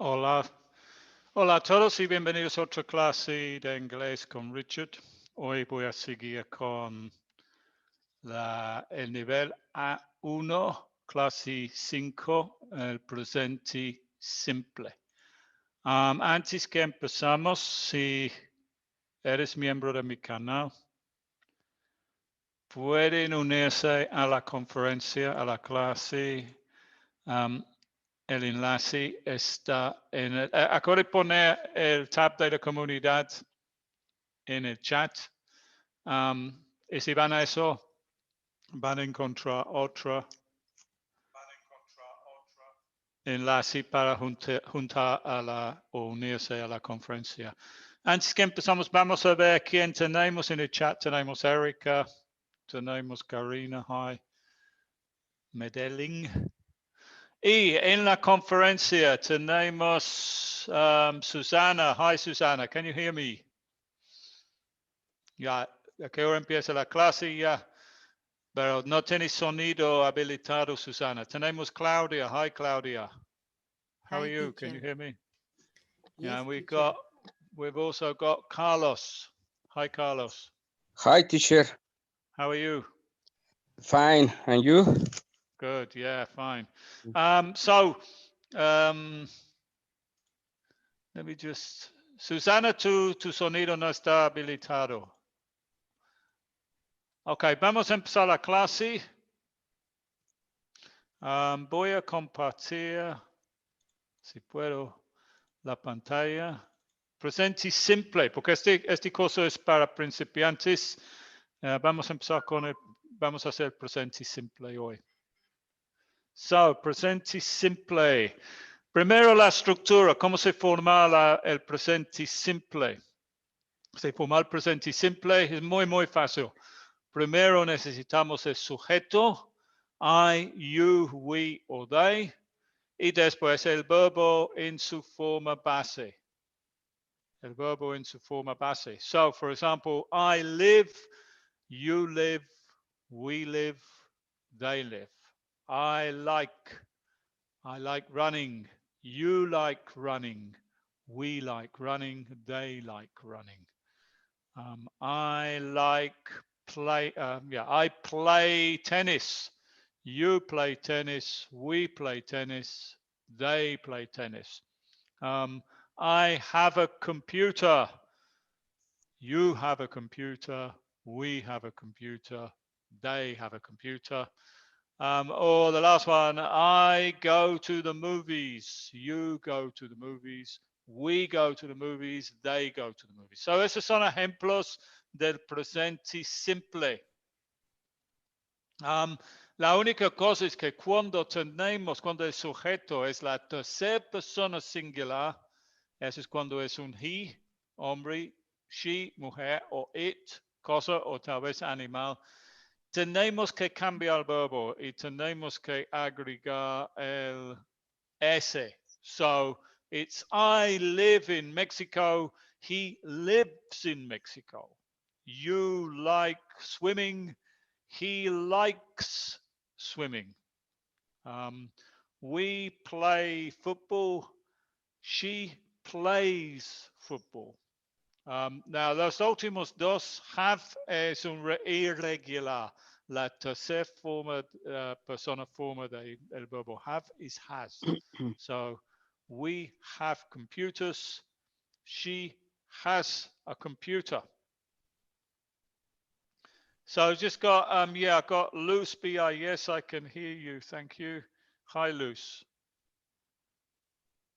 Hola, hola a todos y bienvenidos a otra clase de inglés con Richard. Hoy voy a seguir con el nivel A1, clase 5, el presente simple. Antes que empezamos, si eres miembro de mi canal, pueden unirse a la conferencia, a la clase. El enlace está en el... Acabo de poner el tab de la comunidad en el chat. Y si van a eso, van a encontrar otro enlace para juntar a o unirse a la conferencia. Antes que empezamos, vamos a ver quién tenemos en el chat. Tenemos Erika, tenemos Karina, hi, Medellín. Y en la conferencia tenemos Susana. Hi, Susana. Can you hear me? Ya, ¿a qué hora empieza la clase? Ya, pero no tiene sonido habilitado, Susana. Tenemos Claudia. Hi, Claudia. How Hi, are you? Can you teacher. hear me? Yeah, Yes, and teacher. we've also got Carlos. Hi, Carlos. Hi, teacher. How are you? Fine. And you? Good. Yeah, fine. So let me just. Susana, tu sonido no está habilitado. Ok, vamos a empezar la clase. Voy a compartir, si puedo, la pantalla. Presente simple, porque este curso es para principiantes. Vamos a empezar vamos a hacer presente simple hoy. So, presente simple. Primero la estructura, cómo se forma el presente simple. Se forma el presente simple es muy fácil. Primero necesitamos el sujeto, I, you, we o they, y después el verbo en su forma base. El verbo en su forma base. So, for example, I live, you live, we live, they live. I like running, you like running, we like running, they like running. I like I play tennis. You play tennis. We play tennis. They play tennis. I have a computer. You have a computer. We have a computer. They have a computer. Or the last one, I go to the movies. You go to the movies. We go to the movies, they go to the movies. So esos son ejemplos del presente simple. La única cosa es que cuando el sujeto es la tercera persona singular, eso es cuando es un he, hombre, she, mujer, o it, cosa, o tal vez animal, tenemos que cambiar el verbo y tenemos que agregar el ese. So it's I live in Mexico. He lives in Mexico. You like swimming. He likes swimming. We play football. She plays football. Now, los últimos dos, have es un irregular. La tercera forma, persona forma del verbo have is has. So, we have computers. She has a computer. So, just got, I got Luce BI. Yes, I can hear you. Thank you. Hi, Luce.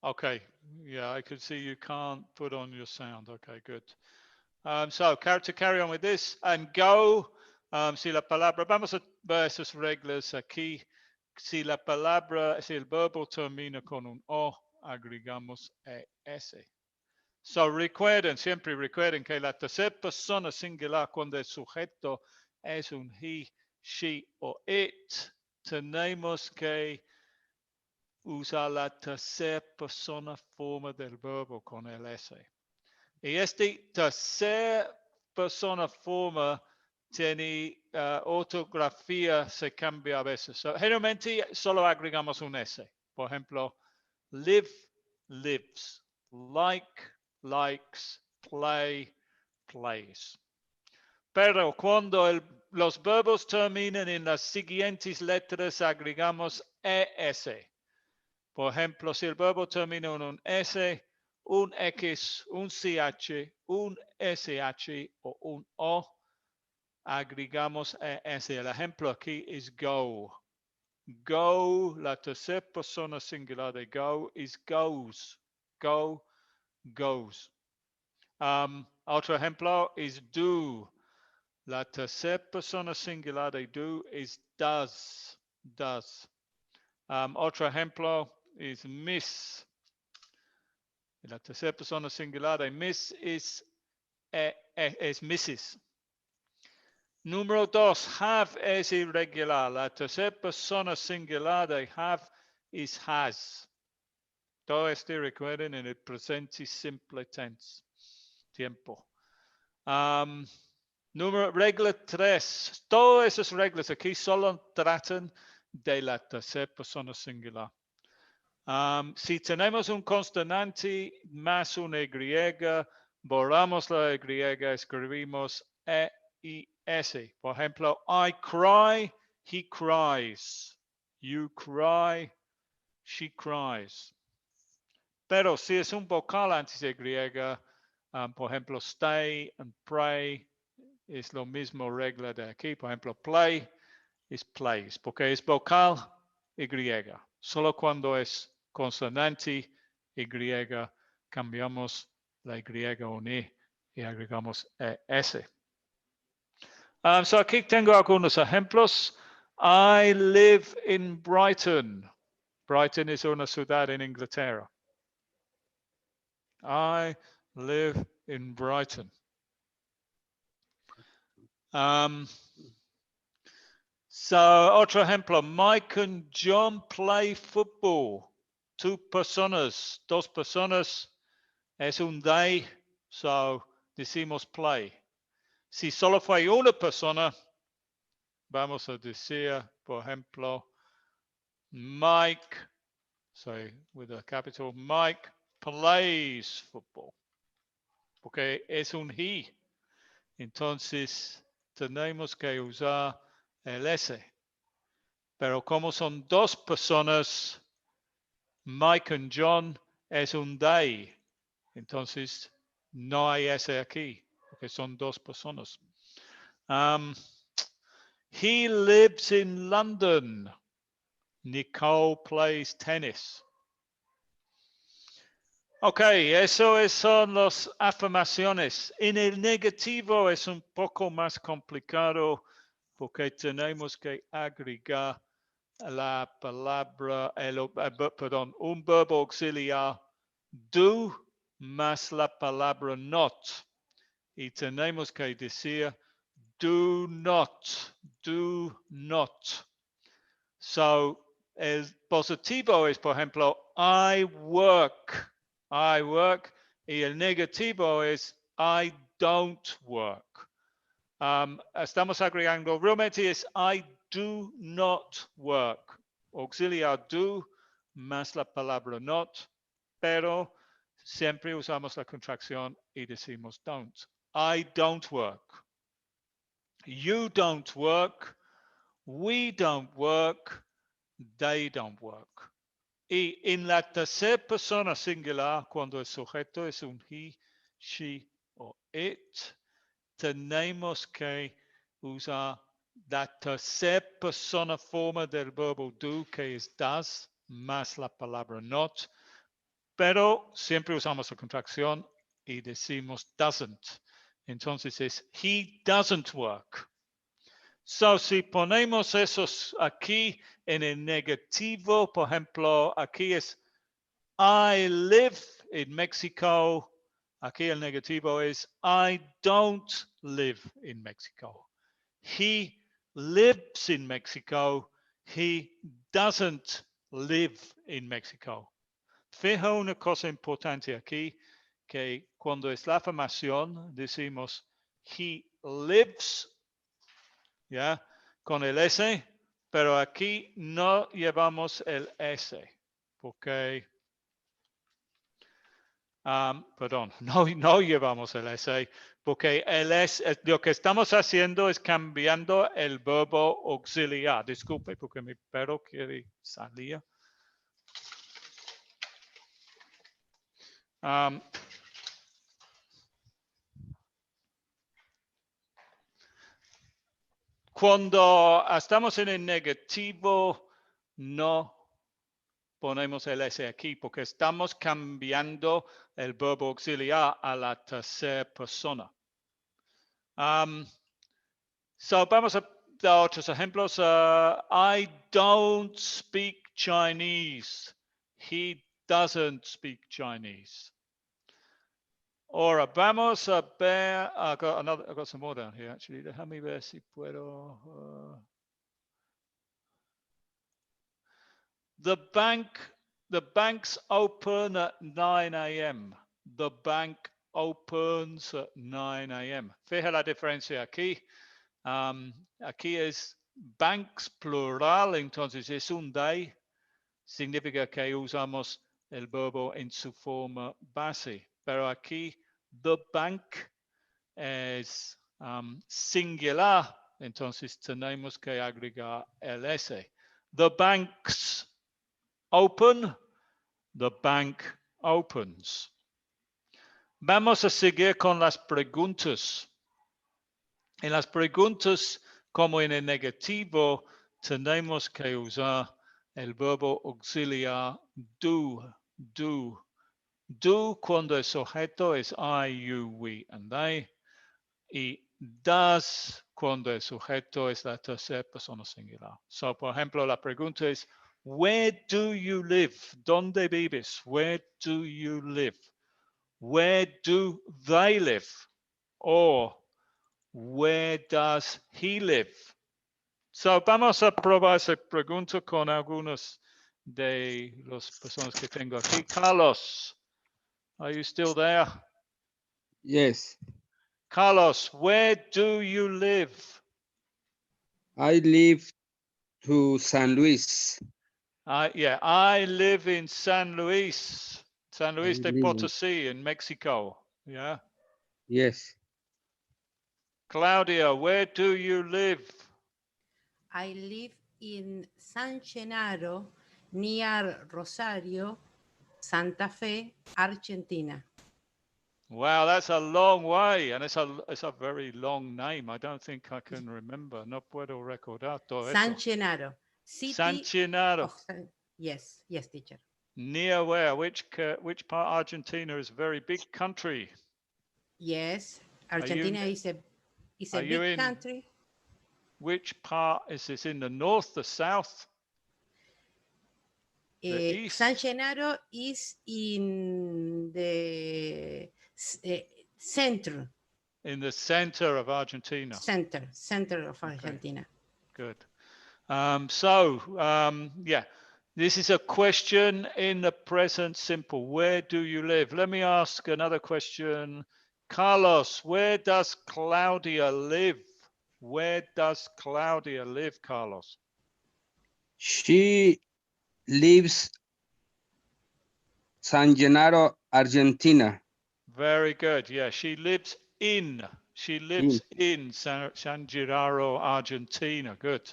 Okay. Yeah, I could see you can't put on your sound. Okay, good. So, to carry on with this, and go, si la palabra, vamos a ver esas reglas aquí. Si la palabra, si el verbo termina con un O, agregamos ES. So, siempre recuerden que la tercera persona singular cuando el sujeto es un he, she o it, tenemos que usar la tercera persona forma del verbo con el S. Y tercera persona forma tiene ortografía, se cambia a veces. So, generalmente solo agregamos un S. Por ejemplo, live, lives. Like, likes, play, plays. Pero cuando los verbos terminan en las siguientes letras, agregamos ES. Por ejemplo, si el verbo termina en un S, un X, un CH, un SH o un O, agregamos ES. El ejemplo aquí es go. Go, la tercera persona singular de go is goes. Go, goes. Otro ejemplo es do. La tercera persona singular de do is does. Does. Otro ejemplo es miss. La tercera persona singular de miss es Mrs. Número 2, have es irregular. La tercera persona singular de have is has. Todo esto recuerden en el presente simple tense. Tiempo. Regla 3. Todas esas reglas aquí solo tratan de la tercera persona singular. Si tenemos un consonante más una Y, borramos la Y, escribimos E-I-S. Por ejemplo, I cry, he cries. You cry, she cries. Pero si es un vocal antes de Y, por ejemplo, stay and pray, es lo mismo regla de aquí. Por ejemplo, play es plays, porque es vocal Y. Solo cuando es consonante Y, cambiamos la Y a un I y agregamos S. So aquí tengo algunos ejemplos. I live in Brighton. Brighton es una ciudad en Inglaterra. I live in Brighton. So, otro ejemplo. Mike and John play football. Dos personas es un they, so decimos play. Si solo fue una persona, vamos a decir, por ejemplo, Mike, sorry, with a capital, Mike plays football. Porque es un he. Entonces, tenemos que usar el S. Pero como son dos personas, Mike y John es un they. Entonces, no hay S aquí, porque son dos personas. He lives in London. Nicole plays tennis. Ok, eso son las afirmaciones. En el negativo es un poco más complicado porque tenemos que agregar la palabra, un verbo auxiliar, do más la palabra not. Y tenemos que decir do not. So, el positivo es, por ejemplo, I work. Y el negativo es I don't work. Estamos agregando, realmente es I do not work. Auxiliar do más la palabra not, pero siempre usamos la contracción y decimos don't. I don't work. You don't work. We don't work. They don't work. Y en la tercera persona singular, cuando el sujeto es un he, she o it, tenemos que usar la tercera persona forma del verbo do, que es does, más la palabra not, pero siempre usamos la contracción y decimos doesn't. Entonces es he doesn't work. So, si ponemos esos aquí en el negativo, por ejemplo, aquí es I live in Mexico. Aquí el negativo es I don't live in Mexico. He lives in Mexico. He doesn't live in Mexico. Fija una cosa importante aquí, que cuando es la afirmación decimos he lives, ¿ya? Con el S, pero aquí no llevamos el S, porque Perdón, no llevamos el S, porque el S, lo que estamos haciendo es cambiando el verbo auxiliar. Disculpe, porque mi perro quiere salir. Cuando estamos en el negativo, no ponemos el S aquí porque estamos cambiando el verbo auxiliar a la tercera persona. So vamos a dar otros ejemplos. I don't speak Chinese. He doesn't speak Chinese. Ahora vamos a ver. I've got some more down here actually. Déjame ver si puedo. The banks open at 9 a.m. The bank opens at 9 a.m. Fija la diferencia aquí. Aquí es banks plural, entonces es un they. Significa que usamos el verbo en su forma base. Pero aquí, the bank es singular, entonces tenemos que agregar el S. The banks open, the bank opens. Vamos a seguir con las preguntas. En las preguntas, como en el negativo, tenemos que usar el verbo auxiliar do. Do cuando el sujeto es I, you, we, and they. Y does cuando el sujeto es la tercera persona singular. So, por ejemplo, la pregunta es, where do you live? ¿Dónde vives? Where do you live? Where do they live? Or where does he live? So, vamos a probar esa pregunta con algunos de las personas que tengo aquí. Carlos, are you still there? Yes. Carlos, where do you live? I live to San Luis. I live in San Luis de live in- Potosí in Mexico. Yeah. Yes. Claudia, where do you live? I live in San Gennaro, near Rosario, Santa Fe, Argentina. Wow, that's a long way, and it's a very long name. I don't think I can remember. No puedo recordar todo San eso. Gennaro, city. San Gennaro. Yes, teacher. Near where? Which part of Argentina is a very big country? Yes, Argentina is a big country. Which part is this? In the north, the south? The east? San Gennaro is in the center. In the center of Argentina. Center of Argentina. Okay. Good. Yeah, this is a question in the present simple. Where do you live? Let me ask another question. Carlos, where does Claudia live? Where does Claudia live, Carlos? She lives San Gennaro, Argentina. Very good. Yeah, she lives in San Gennaro, Argentina. Good.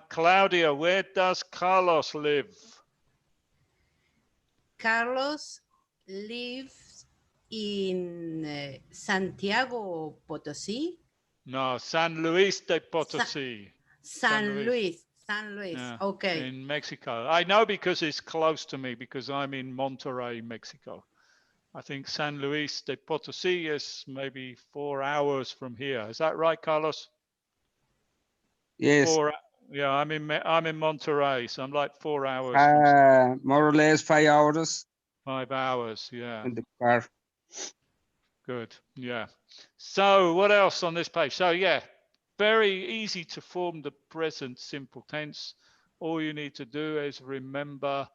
Claudia, where does Carlos live? Carlos lives in Santiago, Potosí. No, San Luis de Potosí. San Luis. Yeah, okay. In Mexico. I know because it's close to me because I'm in Monterrey, Mexico. I think San Luis de Potosí is maybe 4 hours from here. Is that right, Carlos? Yes. Yeah, I'm in Monterrey, so I'm like 4 hours. More or less 5 hours. 5 hours, yeah. In the car. Good, yeah. So what else on this page? So yeah, very easy to form the present simple tense. All you need to do is remember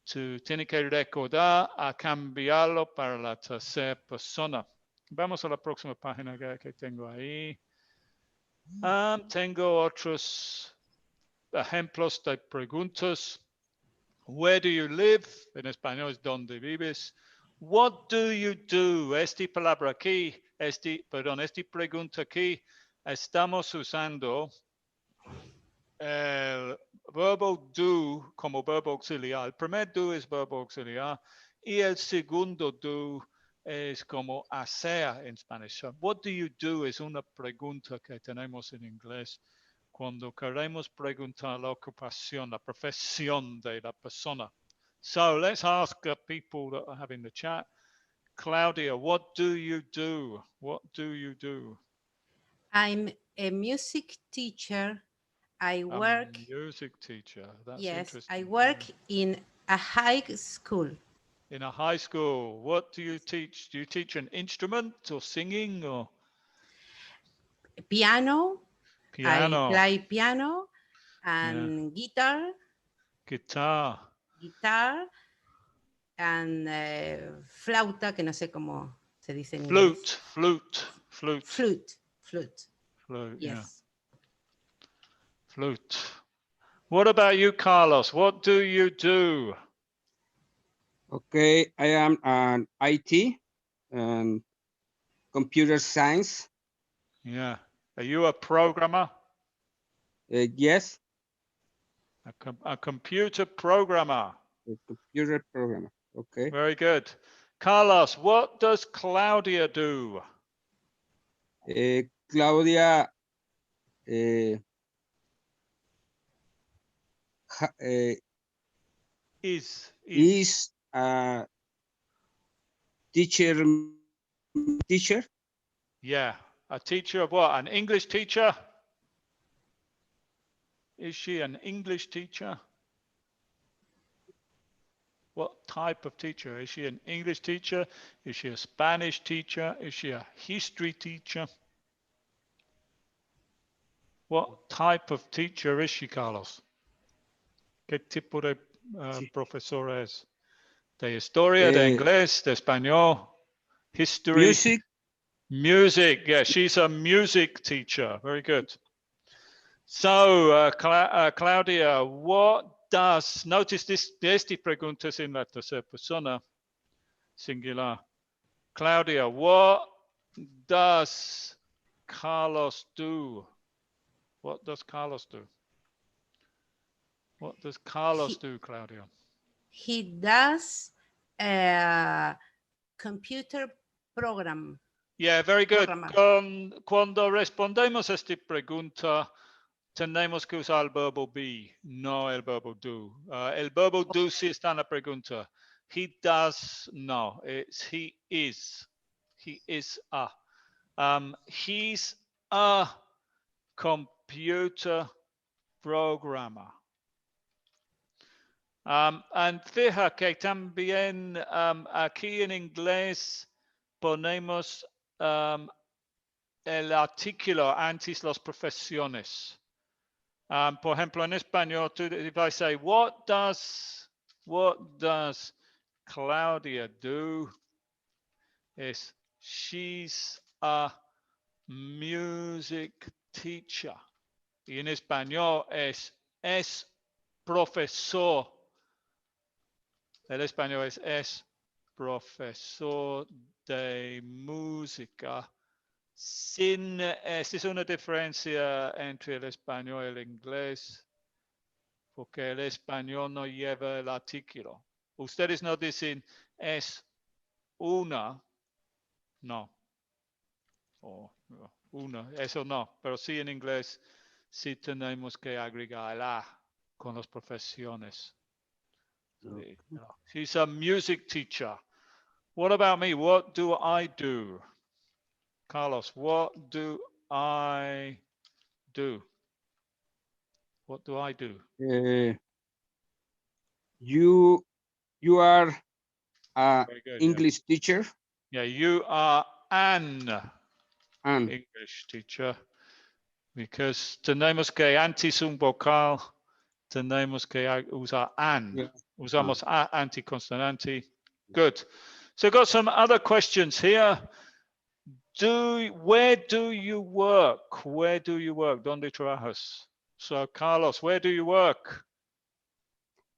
tiene que recordar a cambiarlo para la tercera persona. Vamos a la próxima página que tengo ahí. Tengo otros ejemplos de preguntas. Where do you live? En español es ¿dónde vives? What do you do? Esta palabra aquí, esta pregunta aquí, estamos usando el verbo do como verbo auxiliar. El primer do es verbo auxiliar y el segundo do es como hacer en Spanish. So, what do you do es una pregunta que tenemos en inglés cuando queremos preguntar la ocupación, la profesión de la persona. So let's ask the people that are having the chat. Claudia, what do you do? What do you do? I'm a music teacher. I work. A music teacher. That's yes, interesting. I work in a high school. In a high school. What do you teach? Do you teach an instrument or singing or? Piano. Piano. I play piano and guitar. Guitar. Guitar and flauta, que no sé cómo se dice en flute, inglés. Flute. Flute, yes. Yeah. Flute. What about you, Carlos? What do you do? Okay, I am an IT and computer science. Yeah. Are you a programmer? Yes. A computer programmer. A computer programmer. Okay. Very good. Carlos, what does Claudia do? Claudia Is a teacher. Yeah. A teacher of what? An English teacher? Is she an English teacher? What type of teacher? Is she an English teacher? Is she a Spanish teacher? Is she a history teacher? What type of teacher is she, Carlos? ¿Qué tipo de profesora es? De historia, de inglés, de español, history? Music. Music, yeah, she's a music teacher. Very good. So, Claudia, what does, notice this, esta pregunta es en la tercera persona singular. Claudia, what does Carlos do? What does Carlos do? What does Carlos do, Claudia? He does a computer program. Yeah, very good. Cuando respondemos a esta pregunta, tenemos que usar el verbo be, no el verbo do. El verbo do sí está en la pregunta. He does, no, it's he is. He is a. He's a computer programmer. And fija que también aquí en inglés ponemos el artículo antes las profesiones. Por ejemplo, en español, if I say, what does Claudia do? She's a music teacher. Y en español es profesor. El español es profesor de música. Esta es una diferencia entre el español y el inglés, porque el español no lleva el artículo. Ustedes no dicen es una, no. O una, eso no. Pero sí en inglés sí tenemos que agregar la con las profesiones. Okay. She's a music teacher. What about me? What do I do? Carlos, what do I do? What do I do? You are an English teacher. Yeah, you are an English teacher. Because tenemos que antes un vocal, tenemos que usar an. Yeah. Usamos a anticonsonante. Good. So I've got some other questions here. Where do you work? Where do you work? ¿Dónde trabajas? So Carlos, where do you work?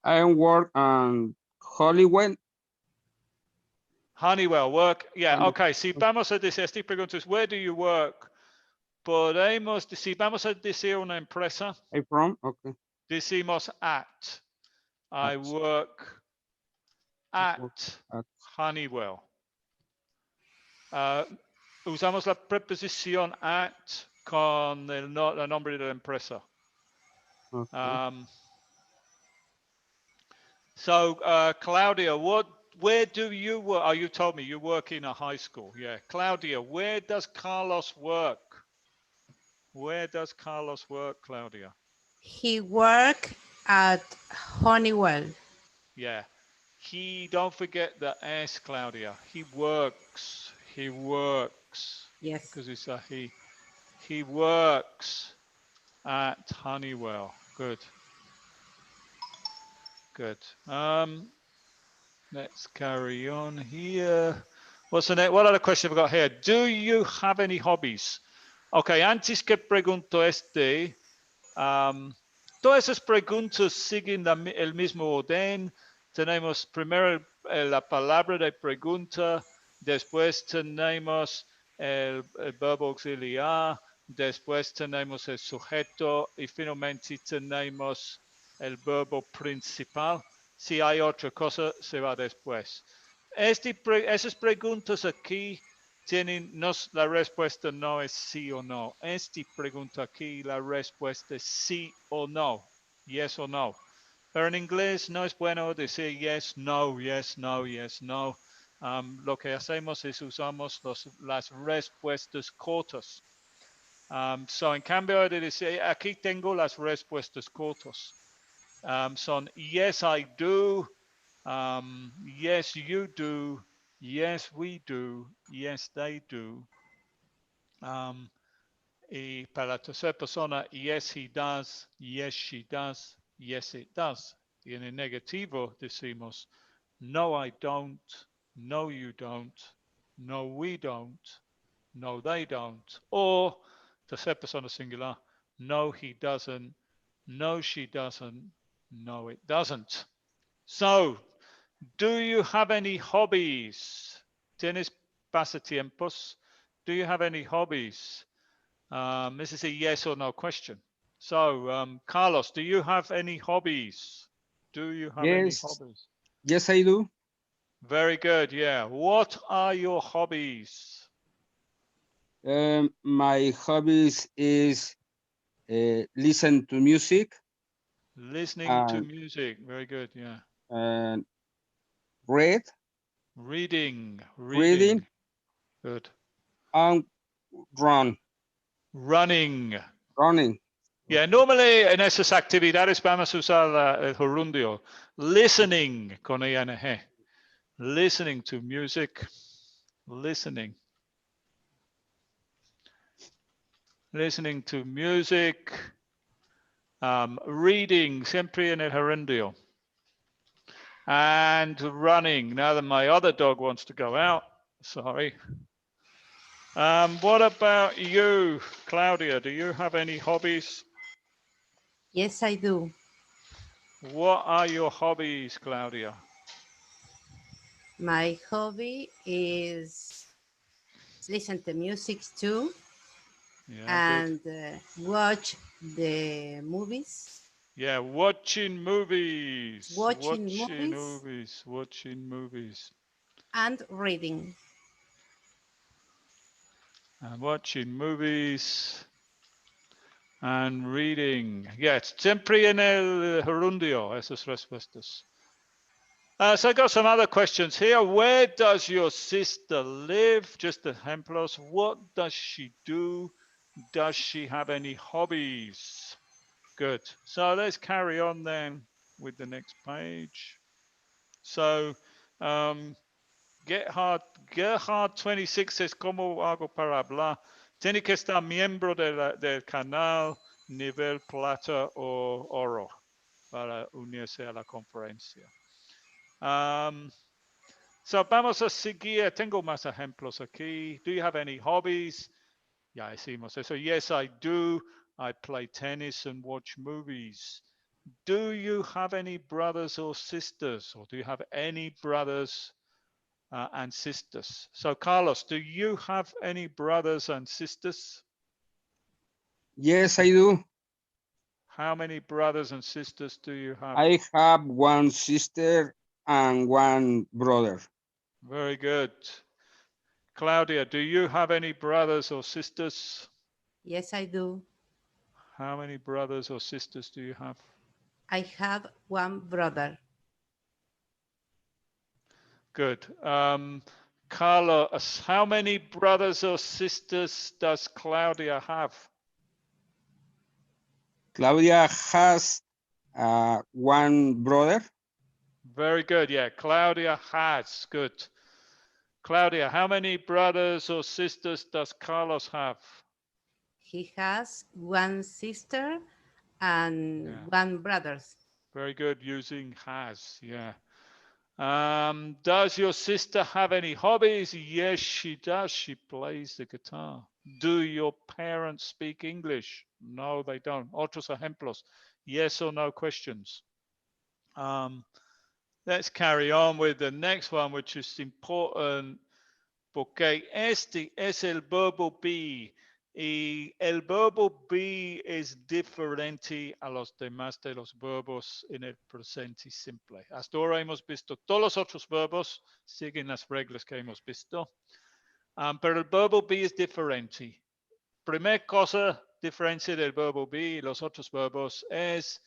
I work on Hollywood. Honeywell, work. Yeah, Honeywell. ok. Si vamos a decir, esta pregunta es, where do you work? Podemos, si vamos a decir una empresa, I from? Okay. decimos at. I At. work at At. Honeywell. Usamos la preposición at con el nombre de la empresa. Okay. Claudia, where do you work? Oh, you told me you work in a high school. Yeah. Claudia, where does Carlos work? Where does Carlos work, Claudia? He work at Honeywell. Yeah. Don't forget the S, Claudia. He works. He works. Yes. Because it's a he. He works at Honeywell. Good. Good. Let's carry on here. What's the next? What other question have we got here? Do you have any hobbies? Okay, antes que pregunto todas esas preguntas siguen el mismo orden. Tenemos primero la palabra de pregunta, después tenemos el verbo auxiliar, después tenemos el sujeto y finalmente tenemos el verbo principal. Si hay otra cosa, se va después. Esas preguntas aquí la respuesta no es sí o no. Esta pregunta aquí, la respuesta es sí o no. Yes o no. Pero en inglés no es bueno decir yes, no, yes, no, yes, no. Lo que hacemos es usamos las respuestas cortas. En cambio de decir, aquí tengo las respuestas cortas. Son yes, I do. Yes, you do. Yes, we do. Yes, they do. Y para la tercera persona, yes, he does. Yes, she does. Yes, it does. Y en el negativo decimos, no, I don't. No, you don't. No, we don't. No, they don't. Or, tercera persona singular, no, he doesn't. No, she doesn't. No, it doesn't. So, do you have any hobbies? ¿Tienes pasatiempos? Do you have any hobbies? This is a yes or no question. So, Carlos, do you have any hobbies? Do you have any Yes. hobbies? Yes, I do. Very good. Yeah. What are your hobbies? My hobbies is listen to music Listening to music. Very good. Yeah. and read, Reading. reading, Good. and run. Running. Yeah, normally en esas actividades vamos a usar el gerundio. Listening con ing. Listening to music. Listening. Listening to music. Reading, siempre en el gerundio. And running. Now that my other dog wants to go out. Sorry. What about you, Claudia? Do you have any hobbies? Yes, I do. What are your hobbies, Claudia? My hobby is listen to music too, and watch the movies. Yeah, watching movies. Watching movies. Watching movies. And reading. And watching movies and reading. Yes, siempre en el gerundio, esas respuestas. So I got some other questions here. Where does your sister live? Just ejemplos. What does she do? Does she have any hobbies? Good. So let's carry on then with the next page. So Gerhard 26 says, ¿cómo hago para hablar? Tiene que estar miembro del canal nivel plata o oro para unirse a la conferencia. So vamos a seguir. Tengo más ejemplos aquí. Do you have any hobbies? Ya decimos eso. Yes, I do. I play tennis and watch movies. Do you have any brothers or sisters? Or do you have any brothers and sisters. So, Carlos, do you have any brothers and sisters? Yes, I do. How many brothers and sisters do you have? I have one sister and one brother. Very good. Claudia, do you have any brothers or sisters? Yes, I do. How many brothers or sisters do you have? I have one brother. Good. Carlos, how many brothers or sisters does Claudia have? Claudia has one brother. Very good. Yeah, Claudia has. Good. Claudia, how many brothers or sisters does Carlos have? He has one sister and one brother. Very good, using has. Yeah. Does your sister have any hobbies? Yes, she does. She plays the guitar. Do your parents speak English? No, they don't. Otros ejemplos. Yes or no questions. Let's carry on with the next one, which is important, porque este es el verbo be. Y el verbo be es diferente a los demás de los verbos en el presente simple. Hasta ahora hemos visto todos los otros verbos, siguen las reglas que hemos visto, pero el verbo be es diferente. Primera cosa, diferencia del verbo be y los otros verbos es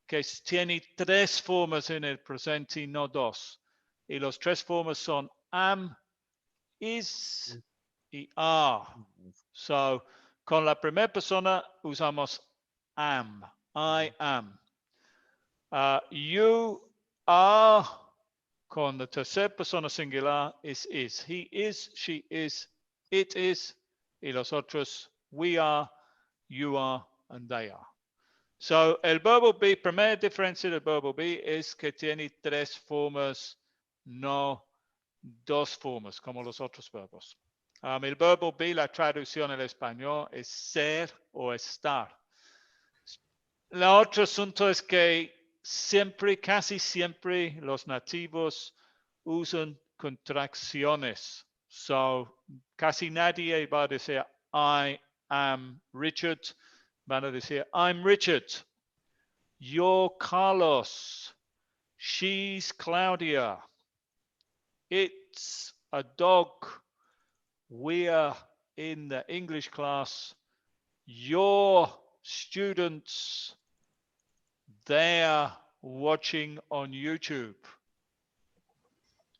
que tiene tres formas en el presente, no dos. Y las tres formas son am, is y are. So, con la primera persona usamos am. I am. You are. Con la tercera persona singular is. He is, she is, it is. Y los otros, we are, you are, and they are. So, el verbo be, primera diferencia del verbo be es que tiene tres formas, no dos formas, como los otros verbos. El verbo be, la traducción en español es ser o estar. El otro asunto es que siempre, casi siempre, los nativos usan contracciones. So, casi nadie va a decir I am Richard. Van a decir I'm Richard. You're Carlos. She's Claudia. It's a dog. We're in the English class. Your students, they're watching on YouTube.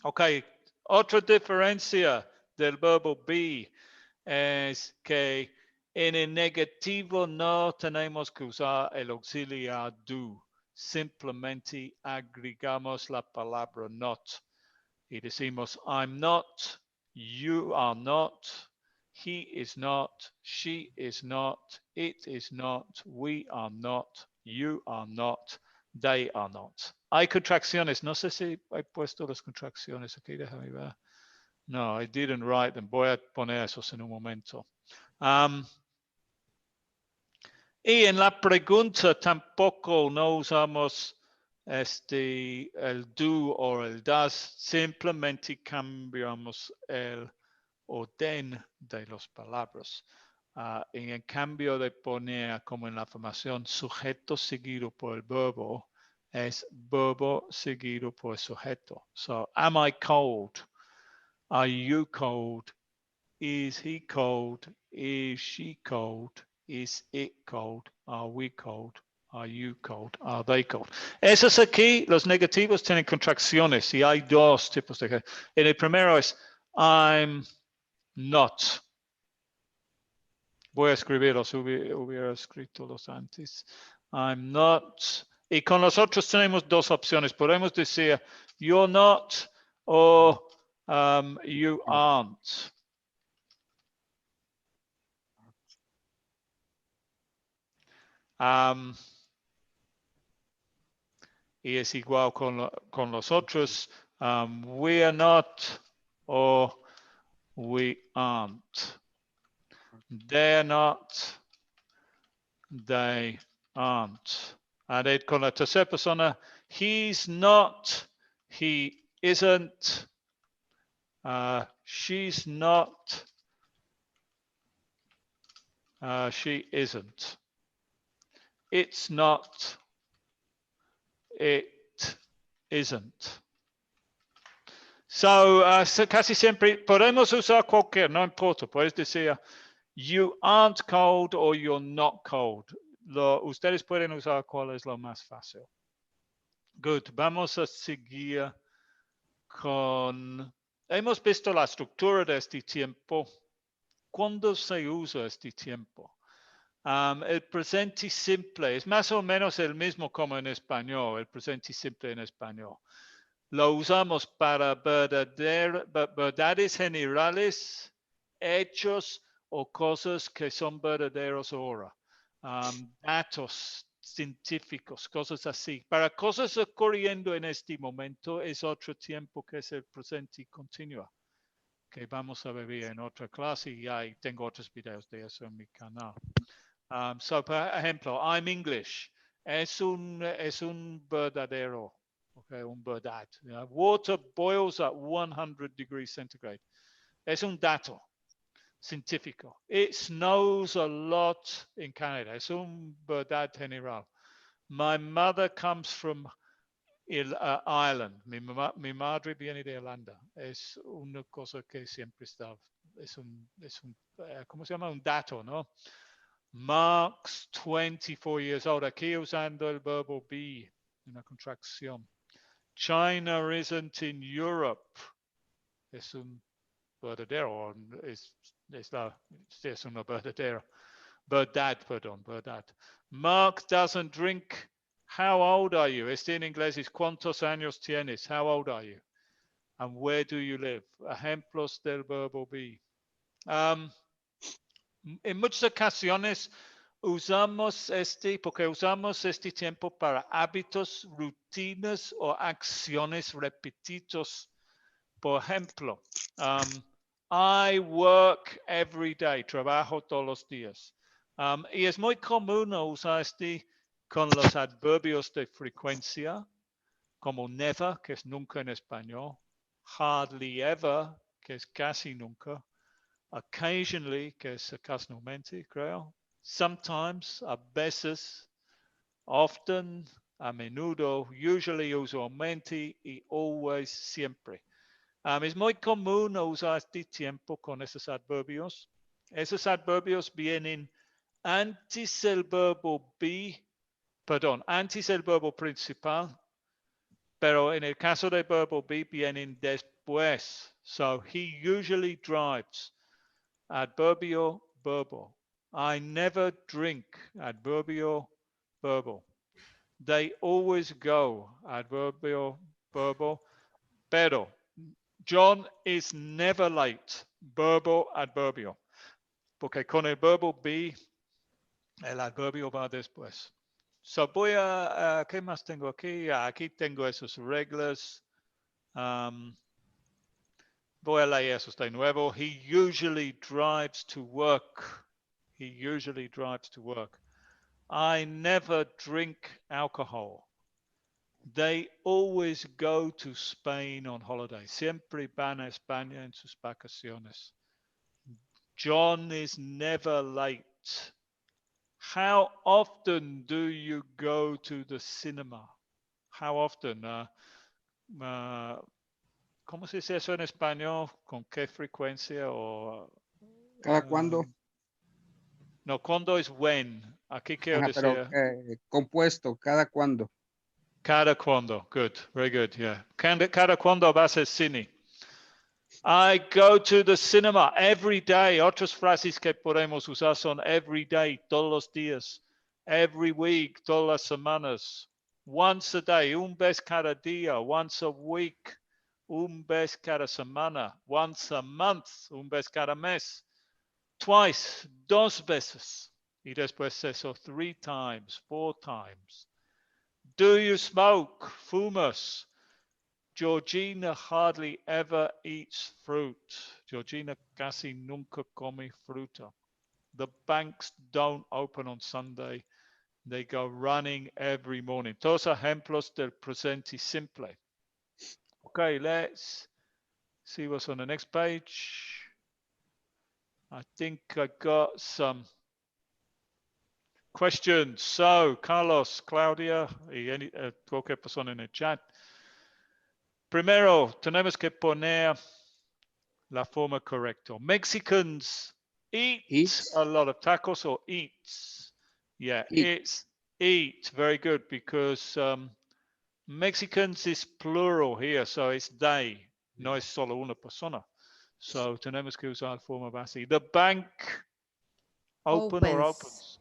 Ok, otra diferencia del verbo be es que en el negativo no tenemos que usar el auxiliar do. Simplemente agregamos la palabra not. Y decimos, I'm not, you are not, he is not, she is not, it is not, we are not, you are not, they are not. Hay contracciones. No sé si he puesto las contracciones aquí. Déjame ver. No, I didn't write them. Voy a poner esos en un momento. Y en la pregunta tampoco no usamos el do o el does, simplemente cambiamos el orden de las palabras. En cambio de poner como en la formación sujeto seguido por el verbo, es verbo seguido por sujeto. So, am I cold? Are you cold? Is he cold? Is she cold? Is it cold? Are we cold? Are you cold? Are they cold? Esos aquí, los negativos tienen contracciones y hay dos tipos de. En el primero es I'm not. Voy a escribirlos, hubiera escrito los antes. I'm not. Y con los otros tenemos dos opciones. Podemos decir you're not o you aren't. Y es igual con los otros. We are not or we aren't. They're not. They aren't. And con la tercera persona, he's not, he isn't, She's not. She isn't. It's not. It isn't. So, casi siempre podemos usar cualquier, no importa. Puedes decir, you aren't cold or you're not cold. Ustedes pueden usar cuál es lo más fácil. Good. Vamos a seguir con... Hemos visto la estructura de este tiempo. ¿Cuándo se usa este tiempo? El presente simple es más o menos el mismo como en español, el presente simple en español. Lo usamos para verdades generales, hechos o cosas que son verdaderos ahora. Datos científicos, cosas así. Para cosas ocurriendo en este momento es otro tiempo que es el presente continuo, que vamos a ver en otra clase y ahí tengo otros videos de eso en mi canal. So, por ejemplo, I'm English. Es un verdadero. Okay, un verdad. Water boils at 100 degrees centigrade. Es un dato científico. It snows a lot in Canada. Es un verdad general. My mother comes from Ireland. Mi madre viene de Irlanda. Es una cosa que siempre está. ¿Cómo se llama? Un dato, ¿no? Mark's 24 years old. Aquí usando el verbo be, una contracción. China isn't in Europe. Es un verdadero. Es una verdadera. Verdad. Mark doesn't drink. How old are you? Este en inglés es ¿cuántos años tienes? How old are you? And where do you live? Ejemplos del verbo be. En muchas ocasiones porque usamos este tiempo para hábitos, rutinas o acciones repetidas. Por ejemplo, I work every day, trabajo todos los días. Y es muy común usar con los adverbios de frecuencia, como never, que es nunca en español, hardly ever, que es casi nunca, occasionally, que es ocasionalmente, creo, sometimes, a veces, often, a menudo, usually, usualmente y always, siempre. Es muy común usar este tiempo con esos adverbios. Esos adverbios vienen antes del verbo be, antes del verbo principal, pero en el caso del verbo be vienen después. So, he usually drives. Adverbio, verbo. I never drink. Adverbio, verbo. They always go. Adverbio, verbo. Pero John is never late. Verbo, adverbio. Porque con el verbo be, el adverbio va después. So voy ¿qué más tengo aquí? Aquí tengo esas reglas. Voy a leer esos de nuevo. He usually drives to work. He usually drives to work. I never drink alcohol. They always go to Spain on holiday. Siempre van a España en sus vacaciones. John is never late. How often do you go to the cinema? How often? ¿Cómo se dice eso en español? ¿Con qué frecuencia? ¿Cada cuándo? No, ¿cuándo es when? Aquí quiero decir. Pero compuesto, ¿cada cuándo? Cada cuándo. Good, very good, yeah. Cada cuándo vas al cine. I go to the cinema every day. Otras frases que podemos usar son every day, todos los días. Every week, todas las semanas. Once a day, un vez cada día. Once a week, un vez cada semana. Once a month, un vez cada mes. Twice, dos veces. Y después eso, 3 times, 4 times. Do you smoke? Fumas. Georgina hardly ever eats fruit. Georgina casi nunca come fruta. The banks don't open on Sunday. They go running every morning. Todos ejemplos del presente simple. Okay, let's See what's on the next page. I think I got some questions. So, Carlos, Claudia y cualquier persona en el chat. Primero, tenemos que poner la forma correcta. Mexicans eat a lot of tacos or eats. Yeah, it's eat. Very good, because Mexicans is plural here, so it's they. No es solo una persona. So tenemos que usar forma base. The bank open or opens?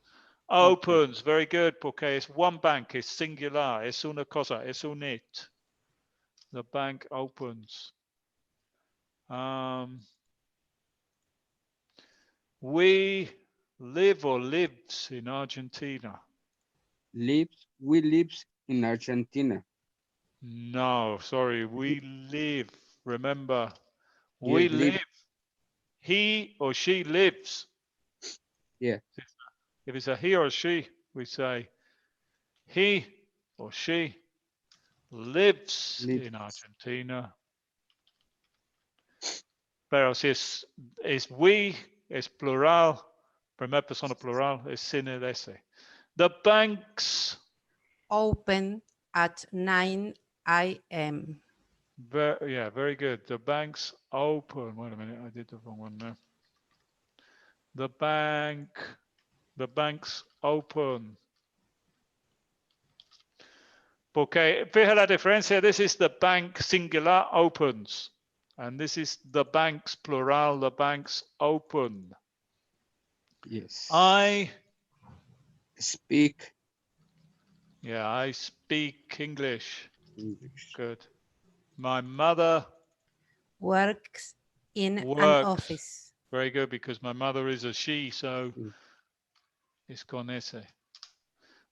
Opens. Very good, porque es one bank, es singular, es una cosa, es un it. The bank opens. We live or lives in Argentina. We lives in Argentina. No, sorry, we live. Remember, we live. He or she lives. Yeah. If it's a he or she, we say he or she lives in Argentina. Pero si es we, es plural, primera persona plural, es sin el S. The banks open at 9 a.m. Yeah, very good. The banks open. Wait a minute, I did the wrong one there. The banks open. Porque fija la diferencia. This is the bank singular opens. And this is the banks plural, the banks open. Yes. I speak. Yeah, I speak English. Good. My mother works in an office. Very good, because my mother is a she, so it's con ese.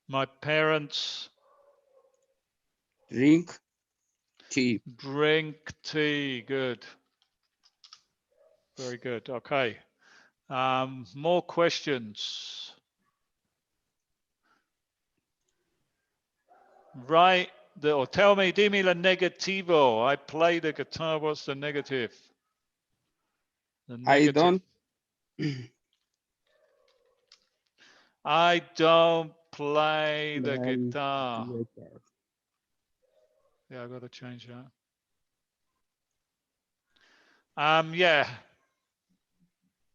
My parents drink tea. Drink tea. Good. Very good. Okay. More questions. Right. Or tell me, dime la negativo. I play the guitar. What's the negative? The negative. I don't play the guitar. Yeah, I got to change that. Yeah.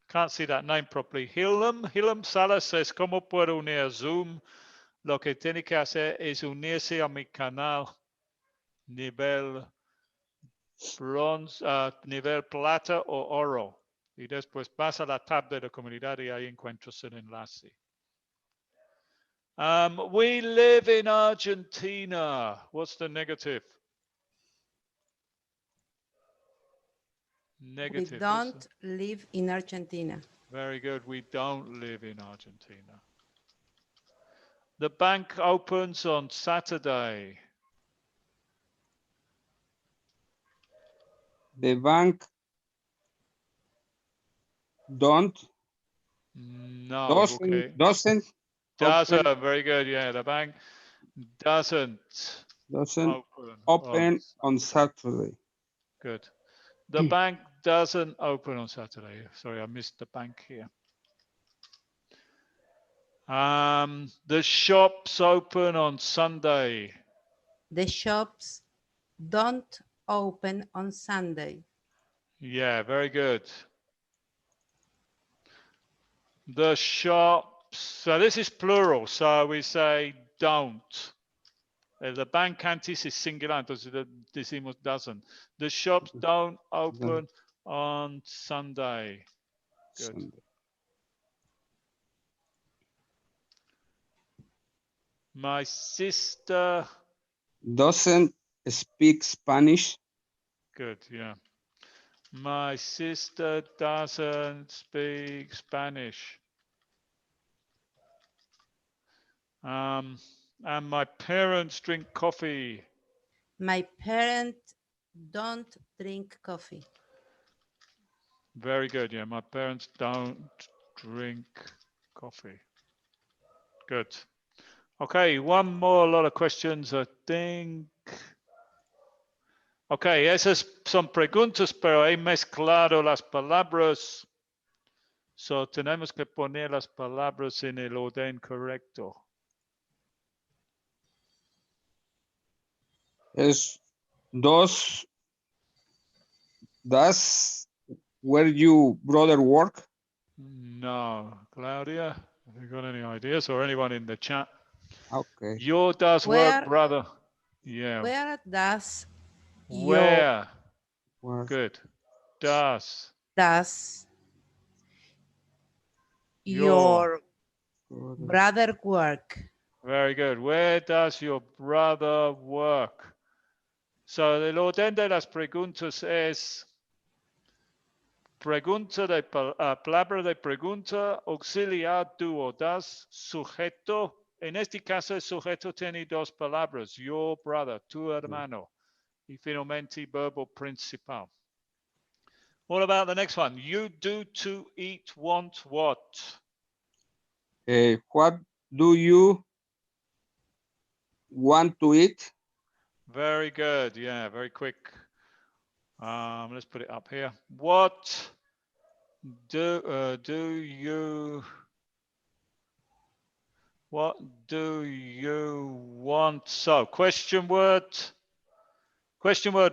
Can't see that name properly. Hillam Salas says, ¿cómo puedo unir Zoom? Lo que tiene que hacer es unirse a mi canal nivel bronce, nivel plata o oro. Y después vas a la tab de la comunidad y ahí encuentras el enlace. We live in Argentina. What's the negative? Negative. We don't live in Argentina. Very good. We don't live in Argentina. The bank opens on Saturday. The bank don't. No. Doesn't. Very good. Yeah, the bank doesn't open on Saturday. Good. The bank doesn't open on Saturday. Sorry, I missed the bank here. The shops open on Sunday. The shops don't open on Sunday. Yeah, very good. The shops, so this is plural, so we say don't. The bank antes is singular, entonces decimos doesn't. The shops don't open on Sunday. Good. My sister doesn't speak Spanish. Good, yeah. My sister doesn't speak Spanish. And my parents drink coffee. My parents don't drink coffee. Very good, yeah. My parents don't drink coffee. Good. Okay, one more lot of questions, I think. Ok, esas son preguntas, pero he mezclado las palabras. So tenemos que poner las palabras en el orden correcto. Es does where you brother work? No, Claudia, have you got any ideas or anyone in the chat? Okay. Your does Where- work, brother. Yeah. Where does Where? Where Good. Does does Your. your brother brother work? Very good. Where does your brother work? So el orden de las preguntas es pregunta de palabra de pregunta, auxiliar do o das, sujeto. En este caso el sujeto tiene dos palabras, your brother, tu hermano, y finalmente verbo principal. What about the next one? You do, to, eat, want, what? what do you want to eat? Very good. Yeah, very quick. Let's put it up here. What do you want? So question word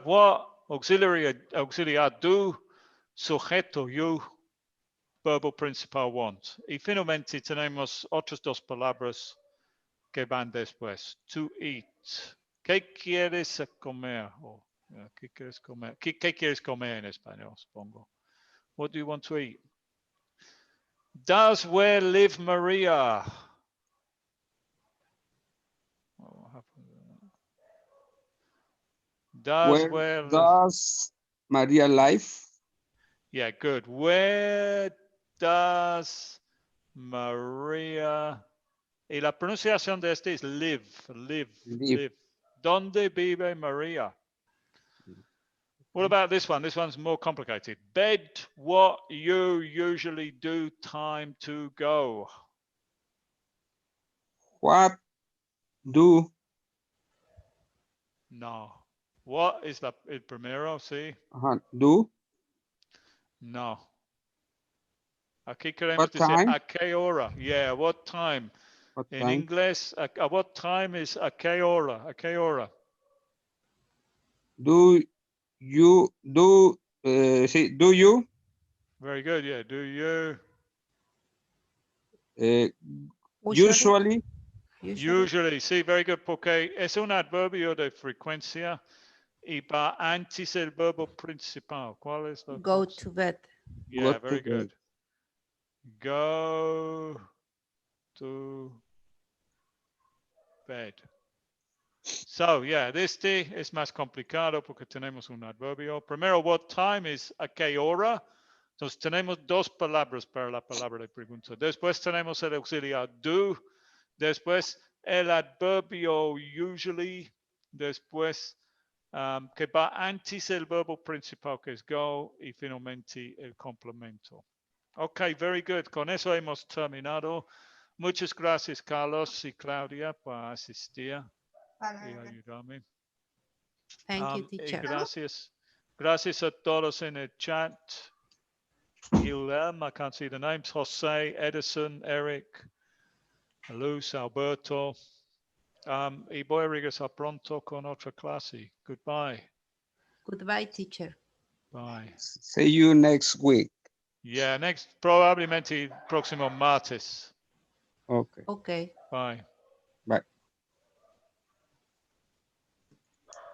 what, auxiliar do, sujeto you, verbo principal want. Y finalmente tenemos otras dos palabras que van después. To eat. ¿Qué quieres comer? ¿Qué quieres comer? ¿Qué quieres comer en español, supongo? What do you want to eat? Does where live Maria? What happened? Where does Maria live? Yeah, good. Where does Maria? Y la pronunciación de este es live. ¿Dónde vive Maria? What about this one? This one's more complicated. Bed, what you usually do, time to go. What do? No. What is el primero? Sí. Do? No. Aquí queremos What decir time? a qué hora. Yeah, what time? What In time? inglés, what time is a qué hora? A qué hora? Do you do? Do you? Very good. Yeah. Do you? Usually. Usually. Sí, very good. Porque es un adverbio de frecuencia y va antes el verbo principal. ¿Cuál es el Go to bed. Yeah, Go very to bed. good. Go to bed. So, yeah, este es más complicado porque tenemos un adverbio. Primero, what time is a qué hora. Entonces, tenemos dos palabras para la palabra de pregunta. Después tenemos el auxiliar do. Después, el adverbio usually. Después, que va antes el verbo principal, que es go. Y finalmente, el complemento. Ok, very good. Con eso hemos terminado. Muchas gracias, Carlos y Claudia, por asistir y ayudarme. Thank you, Y teacher. gracias a todos en el chat. Guillermo, I can't see the names. Jose, Edison, Eric, Luz, Alberto. Y voy a regresar pronto con otra clase. Goodbye. Goodbye, teacher. Bye. See you next week. Yeah, probablemente próximo martes. Okay. Okay. Bye. Bye.